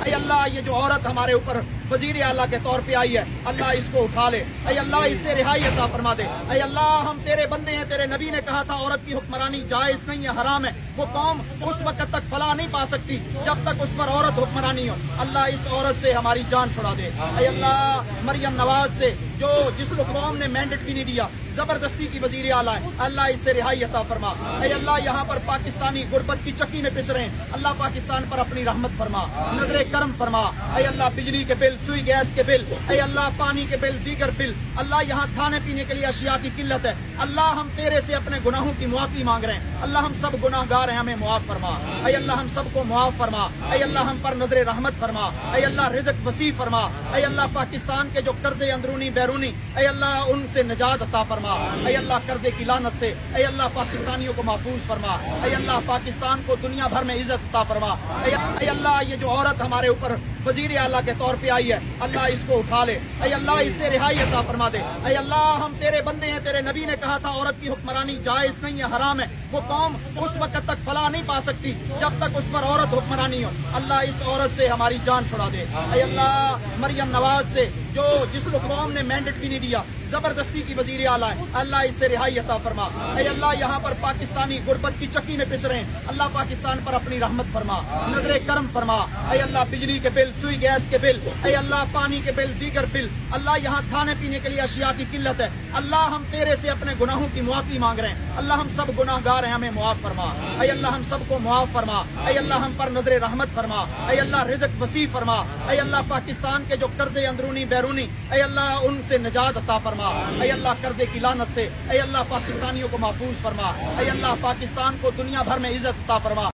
اے اللہ یہ جو عورت ہمارے اوپر وزیر اعلیٰ کے طور پہ آئی ہے، اللہ اس کو اٹھا لے، اے اللہ اس سے رہائی عطا فرما دے، اے اللہ ہم تیرے بندے ہیں، تیرے نبی نے کہا تھا عورت کی حکمرانی جائز نہیں ہے، حرام ہے، وہ قوم اس وقت تک فلاح نہیں پا سکتی جب تک اس پر عورت حکمرانی ہو، اللہ اس عورت سے ہماری جان چھڑا دے، اے اللہ مریم نواز سے جس کو قوم نے مینڈیٹ بھی نہیں دیا، زبردستی کی وزیر اعلیٰ ہے، اللہ اس سے رہائی عطا فرما، اے اللہ یہاں پر پاکستانی غربت کی چکی میں پس رہے ہیں، اللہ پاکستان پر اپنی رحمت فرما، نظر کرم فرما، اے اللہ بجلی کے بل، سوئی گیس کے بل، اے اللہ پانی کے بل، دیگر بل، اللہ یہاں کھانے پینے کے لیے اشیاء کی قلت ہے، اللہ ہم تیرے سے اپنے گناہوں کی معافی مانگ رہے ہیں، اللہ ہم سب گناہ گار ہیں، ہمیں معاف فرما، اے اللہ ہم سب کو معاف فرما، اے اللہ ہم پر نظر رحمت فرما، اے اللہ رزق وسیع فرما، اے اللہ پاکستان کے جو قرضے اندرونی بیرونی، اے اللہ ان سے نجات عطا فرما، اے اللہ قرضے کی لعنت سے، اے اللہ پاکستانیوں کو محفوظ فرما، اے اللہ پاکستان کو دنیا بھر میں عزت عطا فرما، اے اللہ یہ جو عورت ہمارے اوپر وزیر اعلیٰ کے طور پہ آئی ہے، اللہ اس کو اٹھا لے، اے اللہ اس سے رہائی عطا فرما دے، اے اللہ ہم تیرے بندے ہیں، تیرے نبی نے کہا تھا عورت کی حکمرانی جائز نہیں ہے، حرام ہے، وہ قوم اس وقت تک فلاح نہیں پا سکتی جب تک اس پر عورت حکمرانی ہو، اللہ اس عورت سے ہماری جان چھڑا دے، اے اللہ مریم نواز سے جس کو قوم نے مینڈیٹ بھی نہیں دیا، زبردستی کی وزیر اعلیٰ ہے، اللہ اس سے رہائی عطا فرما، اے اللہ یہاں پر پاکستانی غربت کی چکی میں پس رہے ہیں، اللہ پاکستان پر اپنی رحمت فرما، نظر کرم فرما، اے اللہ بجلی کے بل، سوئی گیس کے بل، اے اللہ پانی کے بل، دیگر بل، اللہ یہاں کھانے پینے کے لیے اشیاء کی قلت ہے، اللہ ہم تیرے سے اپنے گناہوں کی معافی مانگ رہے ہیں، اللہ ہم سب گناہ گار ہیں، ہمیں معاف فرما، اے اللہ ہم سب کو معاف فرما، اے اللہ ہم پر نظر رحمت فرما، اے اللہ رزق وسیع فرما، اے اللہ پاکستان کے جو قرضے اندرونی بیرونی، اے اللہ ان سے نجات عطا فرما، اے اللہ قرضے کی لعنت سے، اے اللہ پاکستانیوں کو محفوظ فرما، اے اللہ پاکستان کو دنیا بھر میں عزت عطا فرما۔